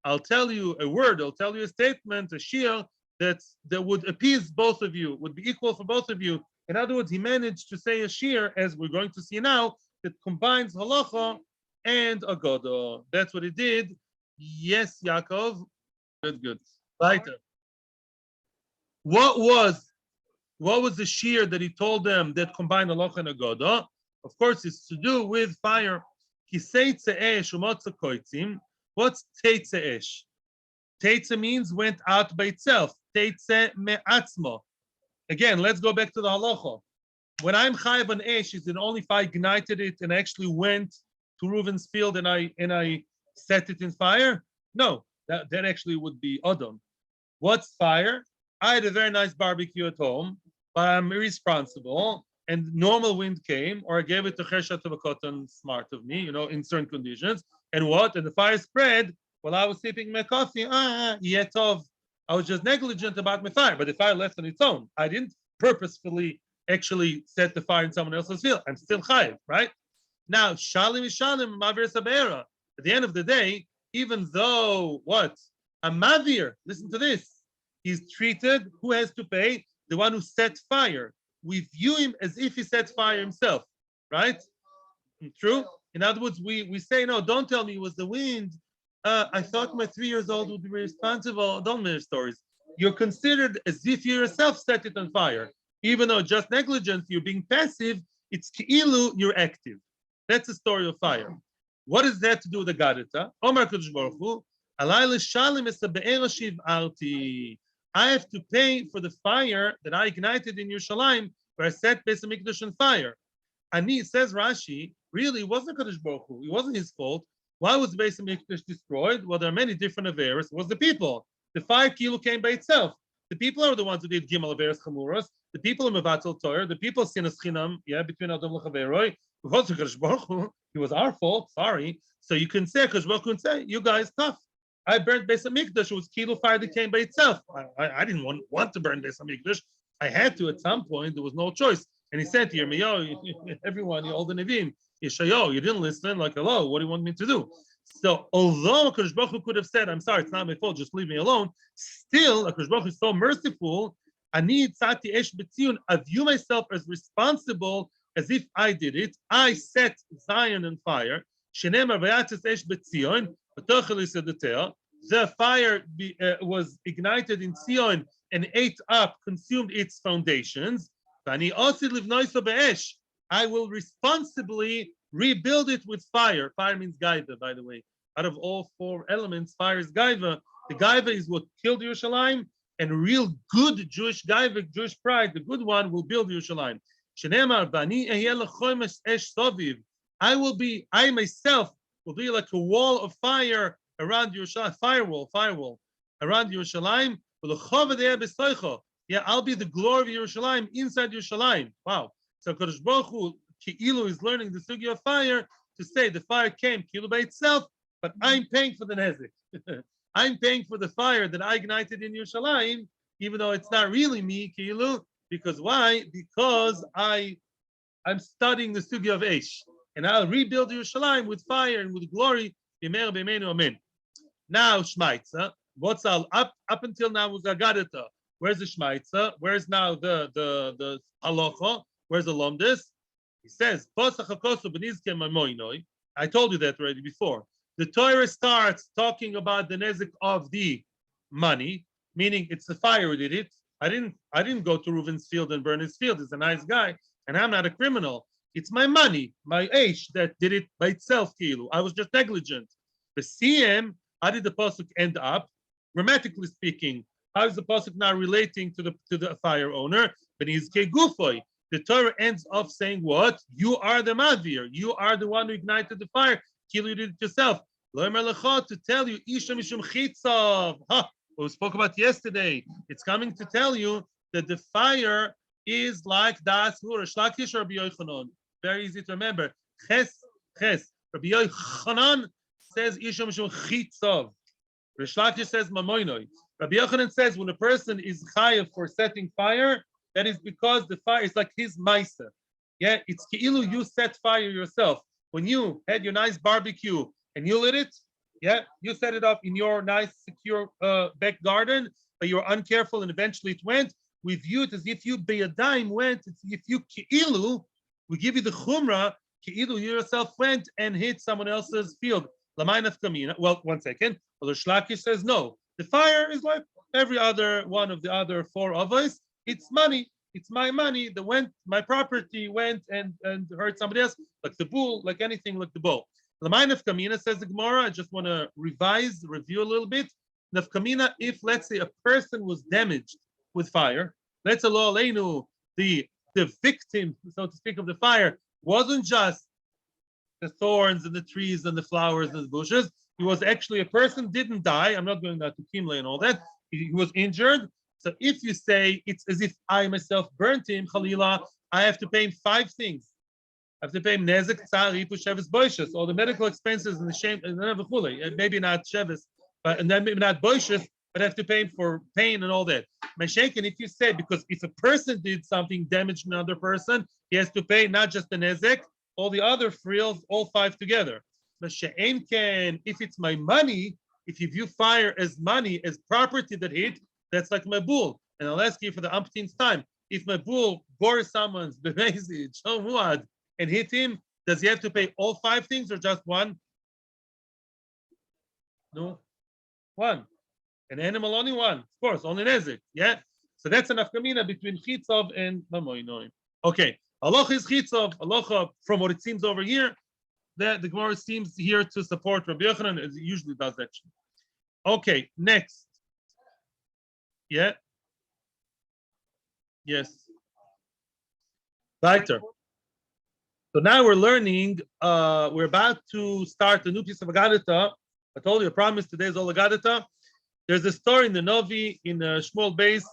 I'll tell you a word. I'll tell you a statement, a shiur that would appease both of you, would be equal for both of you. In other words, he managed to say a shiur, as we're going to see now, that combines halacha and Aggadah. That's what he did. Yes, Yaakov. Good. Weiter. What was the shiur that he told them that combined halacha and Aggadah? Of course, it's to do with fire. What's teitze esh? Teitze means went out by itself. Teitze me'atzmo. Again, let's go back to the halacha. When I'm chayav on esh, is it only if I ignited it and actually went to Reuven's field and I set it in fire? No, that actually would be Adam. What's fire? I had a very nice barbecue at home, but I'm irresponsible, and normal wind came, or I gave it to Cheshat of a cotton, smart of me, in certain conditions. And what? And the fire spread while I was sipping my coffee. Yetov. I was just negligent about my fire, but the fire left on its own. I didn't purposefully actually set the fire in someone else's field. I'm still chayiv, right? Now, shalim is shalim, mavir sabera. At the end of the day, even though what? A mavir, listen to this. He's treated, who has to pay? The one who set fire. We view him as if he set fire himself, right? True? In other words, we say, no, don't tell me it was the wind. I thought my 3 years old would be responsible. Don't make stories. You're considered as if you yourself set it on fire. Even though just negligence, you're being passive, it's ki'ilu, you're active. That's the story of fire. What is that to do with the Aggadita? Omar Kadosh Baruch Hu, alay l'shalim es ha'be'er shiv'arti. I have to pay for the fire that I ignited in Yerushalayim, where I set Beis HaMikdash on fire. Ani, says Rashi, really, it wasn't Kadosh Baruch Hu. It wasn't his fault. Why was Beis HaMikdash destroyed? Well, there are many different averos. It was the people. The fire kilo came by itself. The people are the ones who did Gimel averos chamuros. The people are mevatel Torah. The people sinas chinam, between Adam lechaveroi. It wasn't Kadosh Baruch Hu. It was our fault. Sorry. So you can say, because Baruch Hu can say, you guys tough. I burned Beis Hamikdash. It was kilo fire that came by itself. I didn't want to burn Beis Hamikdash. I had to at some point. There was no choice. And he said to Yirmiyahu, everyone, all the Nevi'im, Yeshayahu, you didn't listen. Like, hello, what do you want me to do? So although Akash Baruch Hu could have said, I'm sorry, it's not my fault, just leave me alone, still, Akash Baruch Hu is so merciful, Ani tzati esh b'tziyun, I view myself as responsible as if I did it. I set Zion on fire. Shenemar v'yatzis esh b'tzion, the fire was ignited in Zion and ate up, consumed its foundations. I will responsibly rebuild it with fire. Fire means gaiva, by the way. Out of all four elements, fire is gaiva. The gaiva is what killed Yerushalayim, and real good Jewish gaiva, Jewish pride, the good one, will build Yerushalayim. I myself will be like a wall of fire around Yerushalayim, firewall around Yerushalayim. Yeah, I'll be the glory of Yerushalayim inside Yerushalayim. Wow. So Kadosh Baruch Hu, Ki'ilu, is learning the sugi of fire to say the fire came Ki'ilu by itself, but I'm paying for the nezik. I'm paying for the fire that I ignited in Yerushalayim, even though it's not really me, Ki'ilu. Because why? Because I'm studying the sugi of Eish. And I'll rebuild Yerushalayim with fire and with glory. Amen. Now, Shmaitza. What's up until now was Aggadah. Where's the Shmaitza? Where's now the halacha? Where's the lomdis? He says, I told you that already before. The Torah starts talking about the nezik of the money, meaning it's the fire who did it. I didn't go to Reuven's field and burn his field. He's a nice guy, and I'm not a criminal. It's my money, my age, that did it by itself, Kilu. I was just negligent. The CM, how did the pasuk end up? Grammatically speaking, how is the pasuk now relating to the fire owner? But he's kegufoi. The Torah ends off saying what? You are the mavir. You are the one who ignited the fire. Kilu, you did it yourself. To tell you, Isha mishum chitzav. What we spoke about yesterday. It's coming to tell you that the fire is like das hura shlakish or Rabbi Yochanan. Very easy to remember. Ches. Rabbi Yochanan says Isha mishum chitzav. Rishlakish says mamoinoi. Rabbi Yochanan says when a person is chayav for setting fire, that is because the fire is like his maisa. Yeah, it's ki'ilu you set fire yourself. When you had your nice barbecue and you lit it, yeah, you set it up in your nice, secure back garden, but you were uncareful and eventually it went. We view it as if you beyadayim went, it's if you ki'ilu, we give you the chumrah, ki'ilu you yourself went and hit someone else's field. Lamainaf kamina. Well, 1 second. Well, the Shlakish says no. The fire is like every other one of the other four of us. It's money. It's my money that went, my property went and hurt somebody else, like the bull, like anything, like the bull. L'may nafkamina, says the Gemara. I just want to review a little bit. Nafkamina, if let's say a person was damaged with fire, let's allow the victim, so to speak, of the fire wasn't just the thorns and the trees and the flowers and the bushes. He was actually a person, didn't die. I'm not going to Kimle and all that. He was injured. So if you say it's as if I myself burnt him, Khalila, I have to pay him 5 things. I have to pay him nezek, tzari, sheves boishes, all the medical expenses and the shame, and maybe not sheves, but and then maybe not boishes, but I have to pay him for pain and all that. Meshaken, if you say, because if a person did something, damaged another person, he has to pay not just the nezek, all the other frills, all 5 together. Meshaken can, if it's my money, if you view fire as money, as property that hit, that's like my bull. And I'll ask you for the umpteenth time, if my bull bore someone's bemezid, shomuad, and hit him, does he have to pay all 5 things or just one? No, 1. An animal, only 1. Of course, only nezik. Yeah. So that's an afkamina between chitzov and mamoinoim. Okay. Allah is chitzov. Allah, from what it seems over here, that the Gemara seems here to support Rabbi Yochanan, as it usually does actually. Okay. Next. Yeah. Yes. Weiter. So now we're learning, we're about to start a new piece of Aggadah. I told you, I promised today is all Aggadah. There's a story in the Novi, in Shmuel Beis.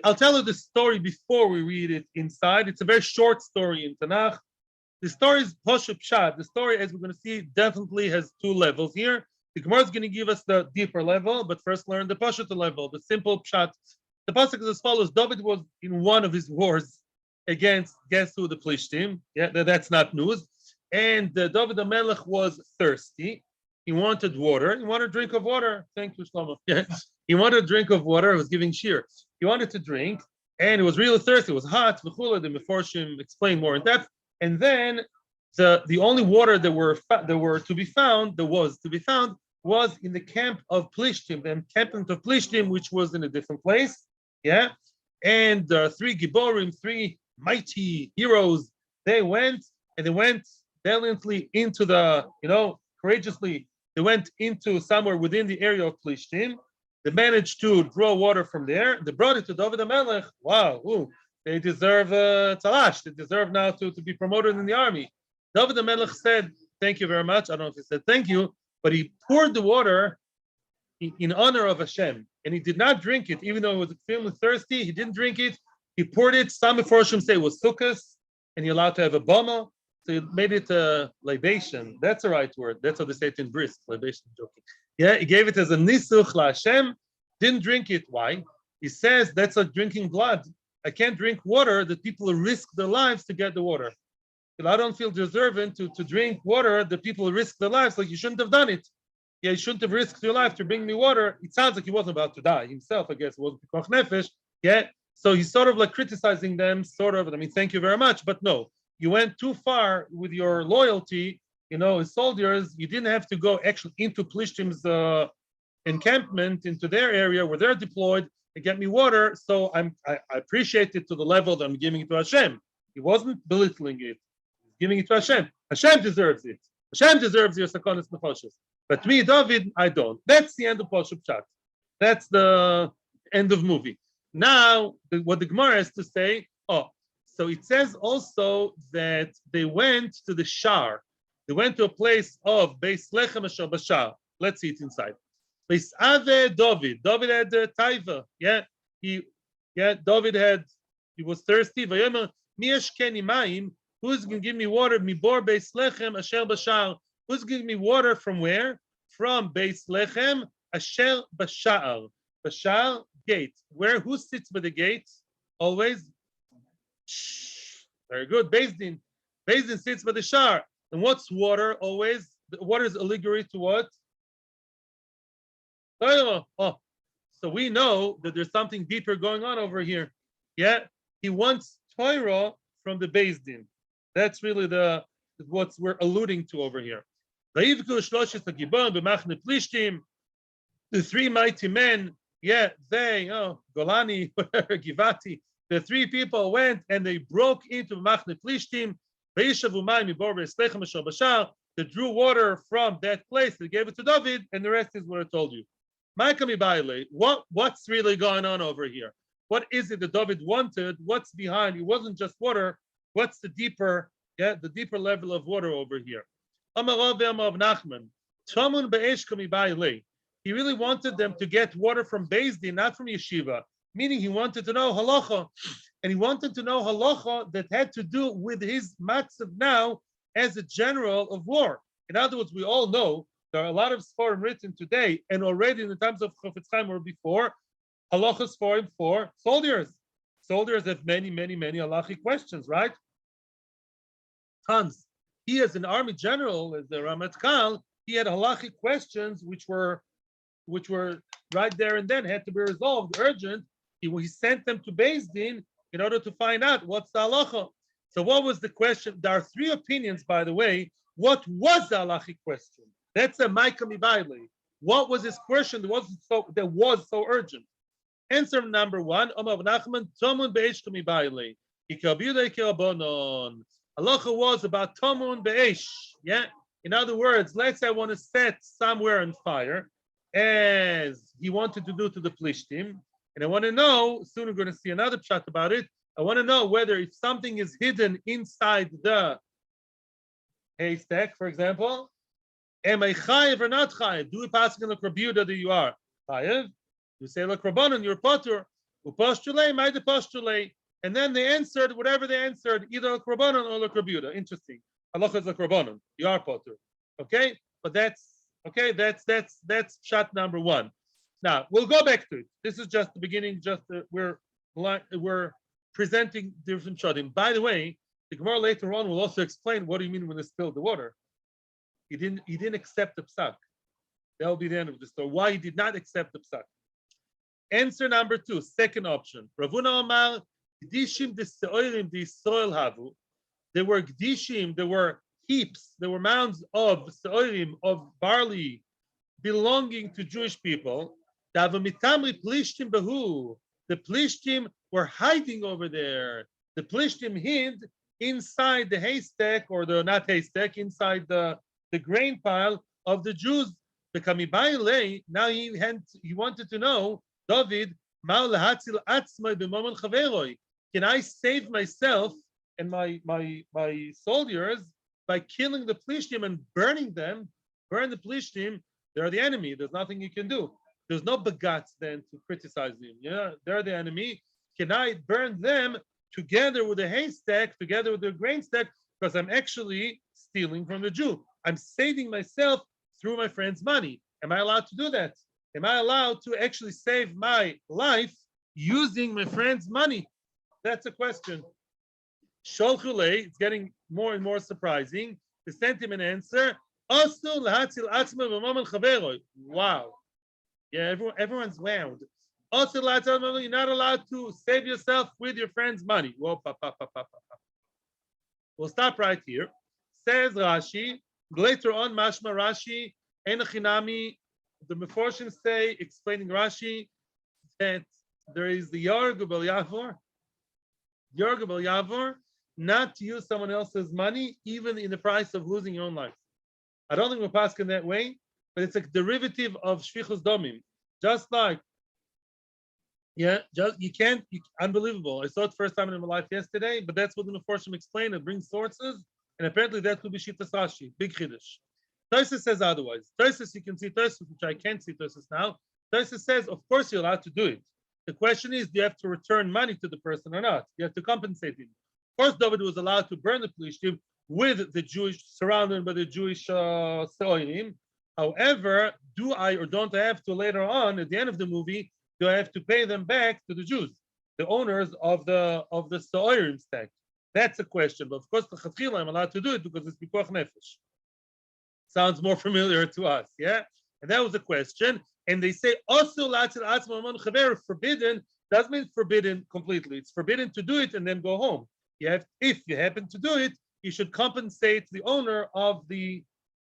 I'll tell you the story before we read it inside. It's a very short story in Tanakh. The story is Poshup Pshat. The story, as we're going to see, definitely has two levels here. The Gemara is going to give us the deeper level, but first learn the Poshup level, the simple Pshat. The pasuk is as follows: David was in one of his wars against, guess who, the Plishtim. Yeah, that's not news. And David the Melech was thirsty. He wanted water. He wanted a drink of water. Thank you, Shlomo. Yeah. He wanted a drink of water. He was giving shiur. He wanted to drink, and it was really thirsty. It was hot. The Meforshim explain more in depth. And then the only water that was to be found was in the camp of Plishtim, the encampment of Plishtim, which was in a different place. Yeah, and three Giborim, three mighty heroes, they went valiantly into courageously, they went into somewhere within the area of Plishtim. They managed to draw water from there. They brought it to David HaMelech. Wow, they deserve tzalash. They deserve now to be promoted in the army. David HaMelech said, thank you very much. I don't know if he said thank you, but he poured the water in honor of Hashem. And he did not drink it, even though he was extremely thirsty. He didn't drink it. He poured it. Some Meforshim say it was sukkahs, and you're allowed to have a bama. So he made it a libation. That's the right word. That's how they say it in brisk. Libation, joking. Yeah, he gave it as a nisuch la Hashem. Didn't drink it. Why? He says that's like drinking blood. I can't drink water that people risk their lives to get the water. If I don't feel deserving to drink water that people risk their lives, like you shouldn't have done it. Yeah, you shouldn't have risked your life to bring me water. It sounds like he wasn't about to die himself, I guess. It wasn't pikuach nefesh. Yeah, so he's sort of like criticizing them, sort of. I mean, thank you very much, but no, you went too far with your loyalty. As soldiers, you didn't have to go actually into Plishtim's encampment, into their area where they're deployed, and get me water. So I appreciate it to the level that I'm giving it to Hashem. He wasn't belittling it. He's giving it to Hashem. Hashem deserves it. Hashem deserves your sakonis nefashos. But me, David, I don't. That's the end of Poshup Pshat. That's the end of movie. Now, what the Gemara has to say, so it says also that they went to the Shar. They went to a place of Beis Lechem Asher Bashar. Let's see it inside. Beis Ave David. David had taiva. David he was thirsty. Vayomer, mi yashkeni mayim. Who's going to give me water? Mibor Beis Lechem Asher Bashar. Who's giving me water from where? From Beis Lechem Asher Bashar. Bashar, gate. Who sits by the gate? Always. Very good. Beis Din sits by the Shar. And what's water? Always. Water is allegory to what? So we know that there's something deeper going on over here. Yeah, he wants Torah from the Beis Din. That's really what we're alluding to over here. The three mighty men, Golani, whatever, Givati, the three people went and they broke into Machne Plishtim. They drew water from that place. They gave it to David, and the rest is what I told you. What's really going on over here? What is it that David wanted? What's behind? It wasn't just water. What's the deeper level of water over here? He really wanted them to get water from Beis Din, not from yeshiva. Meaning he wanted to know halacha, and he wanted to know halacha that had to do with his matzav now as a general of war. In other words, we all know there are a lot of sforim written today, and already in the times of Chofetz Chaim or before, halacha sforim for soldiers. Soldiers have many, many, many halachic questions, right? Tons. He, as an army general, as the Ramatkal, he had halachic questions which were right there and then had to be resolved, urgent. He sent them to Beis Din in order to find out what's the halacha. So what was the question? There are three opinions, by the way. What was the halachic question? That's a Maika Mibaile. What was his question that was so urgent? Answer number one, Omav Nachman, Tomun Be'esh Mibaile. Halacha was about Tomun Be'esh. Yeah. In other words, let's say I want to set somewhere on fire, as he wanted to do to the Plishtim. And I want to know, soon we're going to see another pshat about it. I want to know whether if something is hidden inside the haystack, for example, am I chayiv or not chayiv? Do we pass in the Rabbi that you are chayiv? You say like Rabbanon, you're potter. Upostulei, my postulei. And then they answered whatever they answered, either like Rabbanon or like Rabbi. Interesting. halacha is like rabbanon. You are potter. Okay, but that's okay. That's shot number one. Now we'll go back to it. This is just the beginning. Just we're presenting different shotim. By the way, the Gemara later on will also explain what do you mean when they spilled the water. He didn't accept the psak. That will be the end of the story. Why he did not accept the psak. Answer number two, second option. Ravuna Omar, Gdishim de Seoirim de Yisrael havu. There were Gdishim, there were heaps, there were mounds of Seoirim, of barley belonging to Jewish people. Davamitamri Plishtim behu. The Plishtim were hiding over there. The Plishtim hid inside the haystack, or the not haystack, inside the grain pile of the Jews. The Kamibayle, now he wanted to know, David, can I save myself and my soldiers by killing the Plishtim and burning them? Burn the Plishtim, they're the enemy. There's nothing you can do. There's no begats then to criticize them. Yeah, they're the enemy. Can I burn them together with the haystack, together with the grain stack, because I'm actually stealing from the Jew. I'm saving myself through my friend's money. Am I allowed to do that? Am I allowed to actually save my life using my friend's money? That's a question. Sholchule, it's getting more and more surprising. They sent him an answer. Wow. Yeah, everyone's wound. You're not allowed to save yourself with your friend's money. Whoa, We'll stop right here. Says Rashi. Later on, Mashma Rashi, Enochinami, the Meforshim say, explaining Rashi, that there is the Yarg Bel Yavor, not to use someone else's money, even in the price of losing your own life. I don't think we're passing that way, but it's a derivative of Shvichus Domim. Just like, unbelievable. I saw it first time in my life yesterday, but that's what the Meforshim explain. It brings sources, and apparently that could be Shittas Rashi, big Chiddush. Tosfos says otherwise. Tosfos, you can see Tosfos, which I can't see Tosfos now. Tosfos says, of course, you're allowed to do it. The question is, do you have to return money to the person or not? You have to compensate him. Of course, David was allowed to burn the Plishtim with the Jewish, surrounded by the Jewish Seorim. However, do I or don't I have to later on, at the end of the movie, do I have to pay them back to the Jews, the owners of the Seorim stack? That's a question. But of course, the Chatchila, I'm allowed to do it because it's Pikuach Nefesh. Sounds more familiar to us, yeah? And that was the question. And they say, also forbidden doesn't mean forbidden completely. It's forbidden to do it and then go home. If you happen to do it, you should compensate the owner of the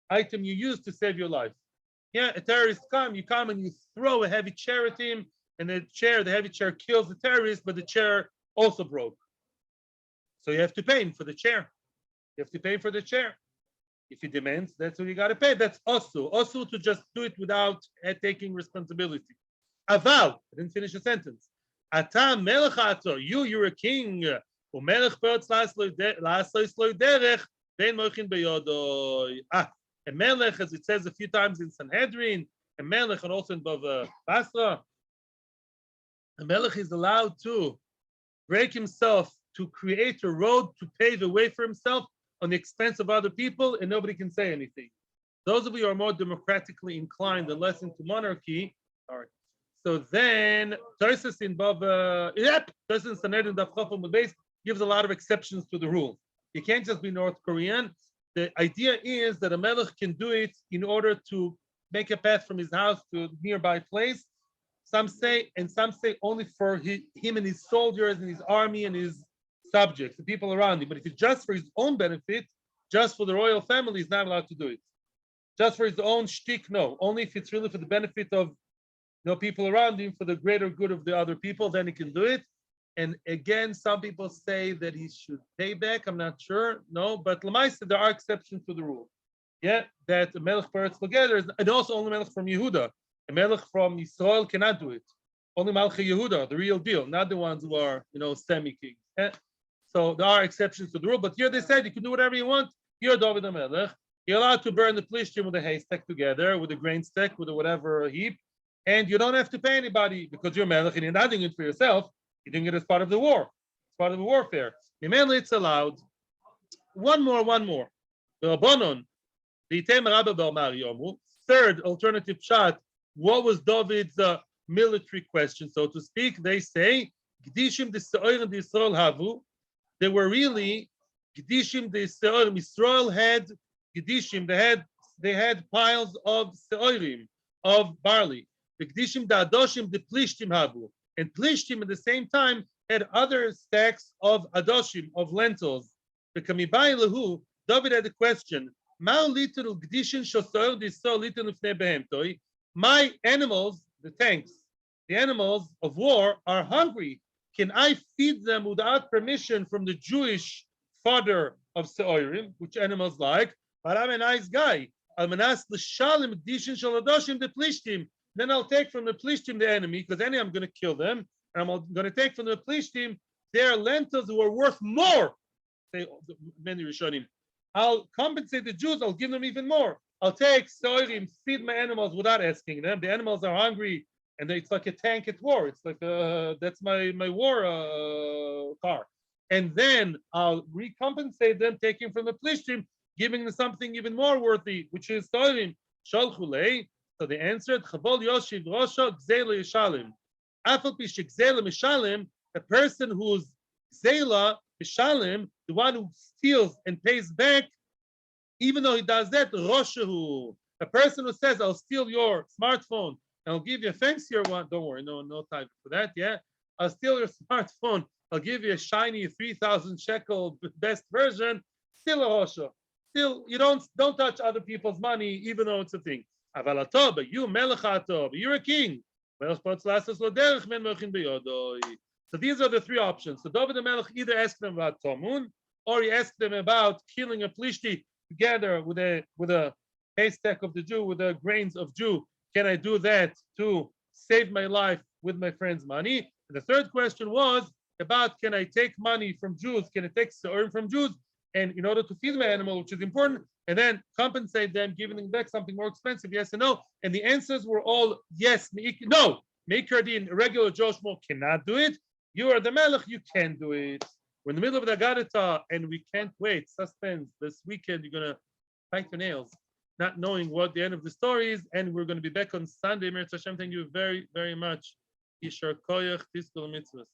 item you used to save your life. Yeah, a terrorist you come and you throw a heavy chair at him, and the heavy chair kills the terrorist, but the chair also broke. So you have to pay him for the chair. You have to pay for the chair. If he demands, that's what you got to pay. That's also to just do it without taking responsibility. Aval, I didn't finish the sentence. Ata melech atzor, you're a king. Umelech peretz la'asoi sloi derech, vein mochin beyodoi. A melech, as it says a few times in Sanhedrin, a melech, and also in Bava Basra, a melech is allowed to break himself to create a road to pave a way for himself on the expense of other people, and nobody can say anything. Those of you who are more democratically inclined and less into monarchy, all right. So then, Tosfos in Bava, Tosfos in Sanhedrin Daf Chaf Amud Beis gives a lot of exceptions to the rule. You can't just be North Korean. The idea is that a melech can do it in order to make a path from his house to a nearby place. Some say only for him and his soldiers and his army and his subjects, the people around him. But if it's just for his own benefit, just for the royal family, he's not allowed to do it. Just for his own shtick, no. Only if it's really for the benefit of people around him, for the greater good of the other people, then he can do it. And again, some people say that he should pay back. I'm not sure. No, but Lamaisa, there are exceptions to the rule. Yeah, that a melech peretz together, and also only melech from Yehuda. A melech from Yisrael cannot do it. Only Malchei Yehuda, the real deal, not the ones who are, semi-kings. Yeah? So there are exceptions to the rule, but here they said you can do whatever you want. You're David HaMelech. You're allowed to burn the Plishtim with a haystack together, with a grain stack, with a whatever heap, and you don't have to pay anybody because you're Melech and you're not doing it for yourself. You're doing it as part of the war. It's part of the warfare. Mainly it's allowed. One more. Rabbanon, third alternative shot, what was David's military question, so to speak? They say, Gdishim d'Yisrael and Yisrael havu. They were really Gdishim d'Yisrael. Yisrael had Gdishim. They had piles of seorim, of barley. The Gdishim d'Adoshim the Plishtim havu, and Plishtim at the same time had other stacks of Adoshim, of lentils. The Kamibai lehu. David had a question. My animals, the tanks, the animals of war are hungry. Can I feed them without permission from the Jewish fodder of Seorim, which animals like? But I'm a nice guy. Then I'll take from the Plishtim the enemy, because then I'm going to kill them. And I'm going to take from the Plishtim their lentils who are worth more. Say many Rishonim. I'll compensate the Jews. I'll give them even more. I'll take soirim, feed my animals without asking them. The animals are hungry, and it's like a tank at war. It's like that's my war car. And then I'll recompensate them, taking from the plishtim, giving them something even more worthy, which is soirim. Shalchulei. So they answered, Chavol Yoshiv Rosha Gzela Yishalim. Afal Pishik Gzela Mishalim, a person who's Gzela Mishalim, the one who steals and pays back, even though he does that, Roshahu, a person who says, I'll steal your smartphone and I'll give you a fancier one. Don't worry, no time for that. Yeah, I'll steal your smartphone. I'll give you a shiny 3,000 shekel best version. Still a Rosha. Still, you don't touch other people's money, even though it's a thing. Avalatob, you melechatob, you're a king. So these are the three options. So David the Melech either asked them about Talmud, or he asked them about killing a Plishti together with a haystack of the Jew, with the grains of Jew. Can I do that to save my life with my friend's money? And the third question was about, can I take money from Jews? Can I take Seorim from Jews? And in order to feed my animal, which is important, and then compensate them, giving them back something more expensive, yes and no. And the answers were all yes, no. Maker Din, a regular Joe Schmo cannot do it. You are the Melech, you can do it. We're in the middle of the Aggadah, and we can't wait. Suspense. This weekend, you're going to bite your nails, not knowing what the end of the story is. And we're going to be back on Sunday. Meretz Hashem, thank you very, very much. Yishar Koyach, Tiskul Mitzvahs.